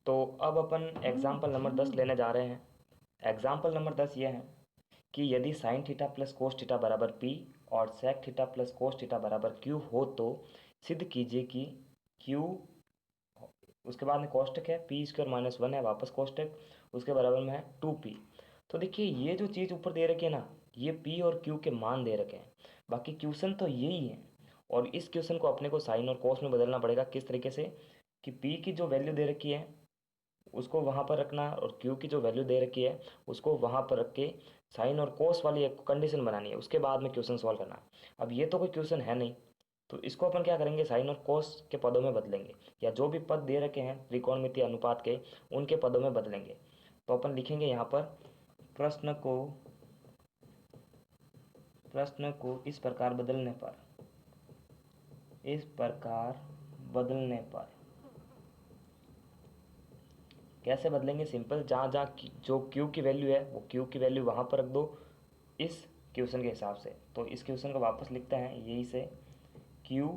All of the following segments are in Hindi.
तो अब अपन एग्जाम्पल नंबर 10 लेने जा रहे हैं। एग्जाम्पल नंबर 10 ये है कि यदि sine theta plus cos theta बराबर पी और sec theta plus cos theta बराबर क्यू हो तो सिद्ध कीजिए कि क्यू, उसके बाद में कोष्टक है पी स्क्वायर माइनस वन है, वापस कोष्टक, उसके बराबर में है 2p। तो देखिए ये जो चीज़ ऊपर दे रखी है ना, ये p और q के मान दे रखे हैं, बाकी क्वेश्चन तो यही है। और इस क्वेश्चन को अपने को साइन और कोस में बदलना पड़ेगा। किस तरीके से कि p की जो वैल्यू दे रखी है उसको वहाँ पर रखना और q की जो वैल्यू दे रखी है उसको वहाँ पर रख के साइन और कोस वाली एक कंडीशन बनानी है, उसके बाद में क्वेश्चन सॉल्व करना है। अब ये तो कोई क्वेश्चन है नहीं, तो इसको अपन क्या करेंगे, साइन और कोस के पदों में बदलेंगे, या जो भी पद दे रखे हैं त्रिकोणमितीय अनुपात के उनके पदों में बदलेंगे। तो अपन लिखेंगे यहाँ पर प्रश्न को इस प्रकार बदलने पर कैसे बदलेंगे, सिंपल, जहाँ जहाँ जो क्यू की वैल्यू है वो क्यू की वैल्यू वहाँ पर रख दो इस क्वेश्चन के हिसाब से। तो इस क्वेश्चन को वापस लिखते हैं यही से, Q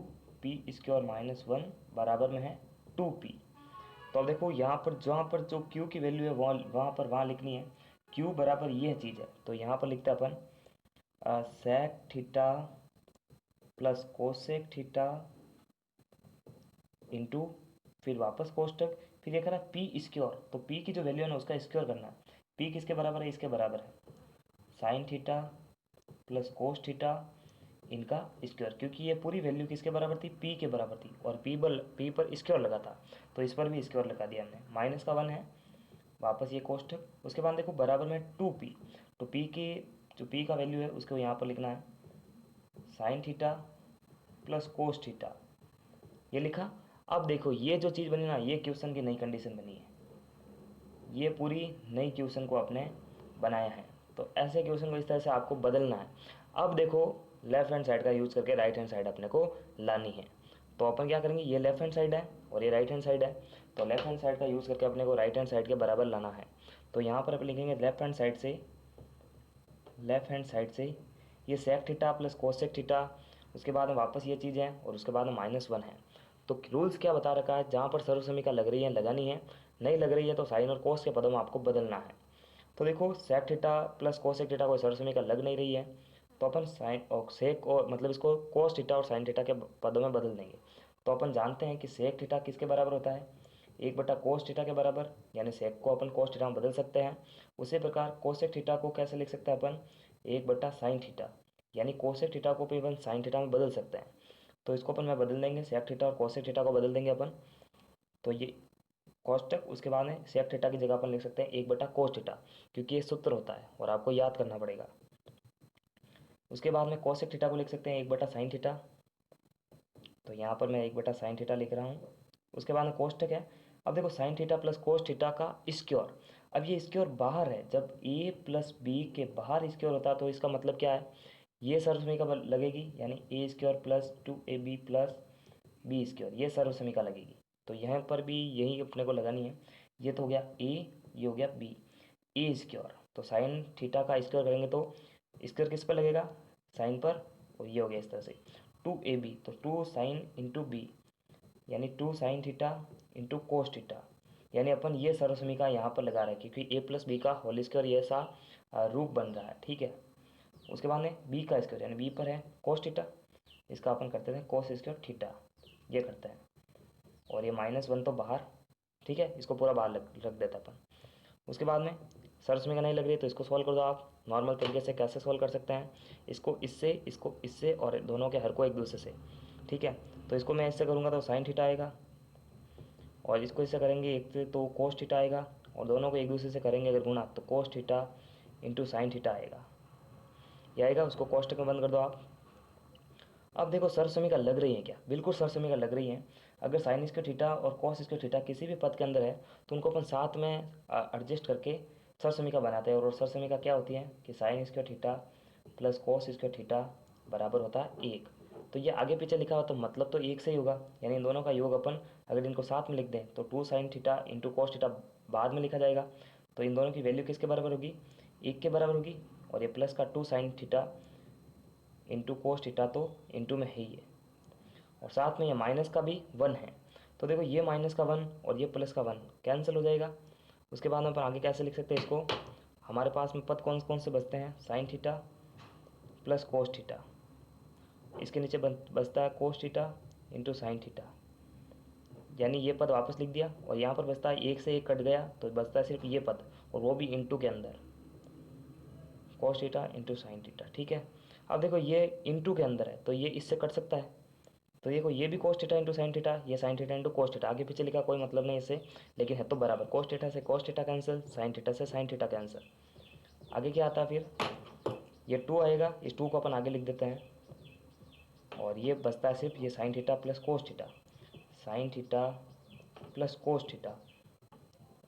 P square minus one बराबर में है 2p। तो अब देखो यहाँ पर जहाँ पर जो q की वैल्यू है वहाँ लिखनी है q बराबर ये चीज़ है। तो यहाँ पर लिखते हैं अपन sec theta plus cosec theta into, फिर वापस कोष्टक, फिर ये करा पी स्क्वायर। तो p की जो वैल्यू है ना उसका स्क्वायर करना है। p किसके बराबर है, इसके बराबर है sign theta plus cos theta इनका स्क्वायर, क्योंकि ये पूरी वैल्यू किसके बराबर थी, p के बराबर थी, और p पर स्क्वायर लगा था तो इस पर भी स्क्वायर लगा दिया हमने। माइनस का 1 है, वापस ये कोष्टक, उसके बाद देखो बराबर में 2p। तो p की जो p का वैल्यू है उसको यहाँ पर लिखना है sign theta plus cos theta, ये लिखा। अब देखो ये जो चीज़ बनी ना, ये क्वेश्चन की नई कंडीशन बनी है, ये पूरी नई क्वेश्चन को आपने बनाया है। तो ऐसे क्वेश्चन को इस तरह से आपको बदलना है। अब देखो लेफ्ट हैंड साइड का यूज़ करके राइट हैंड साइड अपने को लानी है। तो अपन क्या करेंगे, ये लेफ्ट हैंड साइड है और ये राइट हैंड साइड है, तो लेफ्ट हैंड साइड का यूज़ करके अपने को राइट हैंड साइड के बराबर लाना है। तो यहाँ पर अपन लिखेंगे लेफ्ट हैंड साइड से ये sec theta plus cosec theta, उसके बाद में वापस ये चीज़ है और उसके बाद में -1 है। तो रूल्स क्या बता रखा है, जहाँ पर सर्वसमीका लग रही है लगानी है, नहीं लग रही है तो साइन और कोस के पदों में आपको बदलना है। तो देखो sec theta plus cosec theta कोई सर्वसमीका लग नहीं रही है, तो अपन साइन और सेक और मतलब इसको कोस थीटा और साइन थीटा के पदों में बदल देंगे। तो अपन जानते हैं कि सेक थीटा किसके बराबर होता है, 1/कोस थीटा के बराबर, यानी सेक को अपन कोस थीटा में बदल सकते हैं। उसी प्रकार कोसेक थीटा को कैसे लिख सकते हैं अपन, 1/साइन थीटा, यानी कोसेक थीटा को भी अपन साइन थीटा में बदल सकते हैं। तो इसको अपन में बदल देंगे, सेक थीटा और कोसेक थीटा को बदल देंगे अपन। तो ये कोष्टक, उसके बाद में सेक थीटा की जगह अपन लिख सकते हैं 1/कोस थीटा, क्योंकि ये सूत्र होता है और आपको याद करना पड़ेगा। उसके बाद में कोसेक थीटा को लिख सकते हैं 1/साइन थीटा, तो यहाँ पर मैं 1/साइन थीटा लिख रहा हूँ। उसके बाद में कोष्टक है। अब देखो sign theta plus cos theta का स्क्वायर, अब ये स्क्वायर बाहर है, जब a प्लस बी के बाहर स्क्वायर होता है तो इसका मतलब क्या है, ये सर्वसमीका लगेगी, यानी a square plus 2ab plus b square, ये सर्वसमीका लगेगी। तो यहाँ पर भी यही अपने को लगानी है। ये तो हो गया a, ये हो गया b, ए स्क्वायर। तो साइन थीटा का स्क्वायर करेंगे तो स्क्वायर किस पर लगेगा, साइन पर, और ये हो गया इस तरह से 2ab, तो 2 साइन इंटू बी, यानी 2 sign theta into cos theta, यानी अपन ये सर्वसमीका यहाँ पर लगा रहे हैं क्योंकि a प्लस बी का होल स्क्वायर ये सा रूप बन रहा है, ठीक है। उसके बाद में b का स्क्वायर, यानी b पर है कोस थीटा, इसका अपन करते थे कोस स्क्वायर थीटा, ये करते हैं, और ये -1 तो बाहर, ठीक है, इसको पूरा बाहर रख देता अपन। उसके बाद में सर्वसमीका नहीं लग रही तो इसको सॉल्व कर दो आप नॉर्मल तरीके से। कैसे सॉल्व कर सकते हैं, इसको इससे और दोनों के हर को एक दूसरे से, ठीक है। तो इसको मैं इससे करूँगा तो साइन थीटा आएगा, और इसको इससे करेंगे एक से तो कोस थीटा आएगा, और दोनों को एक दूसरे से करेंगे अगर गुणा तो कोस थीटा इंटू साइन थीटा आएगा, ये आएगा। उसको कोष्टक में बंद कर दो आप। अब देखो सर्वसमीका लग रही है क्या, बिल्कुल सर्वसमीका लग रही है। अगर साइन स्क्वायर थीटा और कॉस स्क्वायर थीटा किसी भी पद के अंदर है तो उनको अपन साथ में एडजस्ट करके सर्वसमीका बनाते हैं। और सर्वसमीका क्या होती है कि sine square theta plus cos square theta बराबर होता है 1। तो ये आगे पीछे लिखा हो तो मतलब तो एक से ही होगा, यानी इन दोनों का योग अपन अगर इनको साथ में लिख दें तो 2 sign theta into cos theta बाद में लिखा जाएगा। तो इन दोनों की वैल्यू किसके बराबर होगी, 1 के बराबर होगी। और ये प्लस का 2 sign theta into cos theta तो इंटू में है ही है, और साथ में ये माइनस का भी 1 है। तो देखो ये माइनस का 1 और ये प्लस का 1 कैंसिल हो जाएगा। उसके बाद हम पर आगे कैसे लिख सकते हैं इसको, हमारे पास में पद कौन कौन से बचते हैं, sign theta plus cos theta, इसके नीचे बचता है कोस थीटा इंटू साइन थीटा, यानी ये पद वापस लिख दिया। और यहाँ पर बचता है एक से एक कट गया तो बचता है सिर्फ ये पद, और वो भी इंटू के अंदर, कोस थीटा इंटू साइन थीटा। ठीक है, अब देखो ये इंटू के अंदर है तो ये इससे कट सकता है, तो देखो ये भी cos theta into sine theta, ये sine theta into cos theta, आगे पीछे लिखा कोई मतलब नहीं इससे, लेकिन है तो बराबर, कोस थीटा से cos theta cancel, sine theta से साइन थीटा कैंसिल। आगे क्या आता है फिर, ये 2 आएगा, इस 2 को अपन आगे लिख देते हैं, और ये बचता है सिर्फ ये sine theta plus cos theta, sign theta plus cos theta,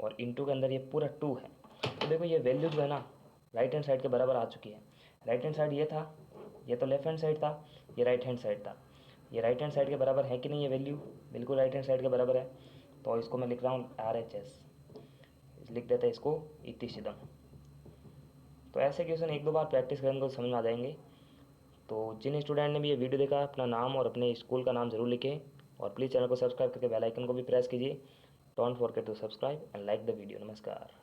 और इंटू के अंदर ये पूरा 2 है। तो देखो ये वैल्यू जो है ना राइट हैंड साइड के बराबर आ चुकी है। राइट हैंड साइड ये था, ये तो लेफ्ट हैंड साइड था, ये राइट हैंड साइड था, ये राइट हैंड साइड के बराबर है कि नहीं, ये वैल्यू बिल्कुल राइट हैंड साइड के बराबर है। तो इसको मैं लिख रहा हूँ RHS, लिख देते हैं इसको इतिशिदम। तो ऐसे क्वेश्चन एक दो बार प्रैक्टिस करेंगे तो समझ में आ जाएंगे। तो जिन स्टूडेंट ने भी ये वीडियो देखा अपना नाम और अपने स्कूल का नाम जरूर लिखें, और प्लीज़ चैनल को सब्सक्राइब करके बेल आइकन को भी प्रेस कीजिए। Don't forget to subscribe and like the video. नमस्कार।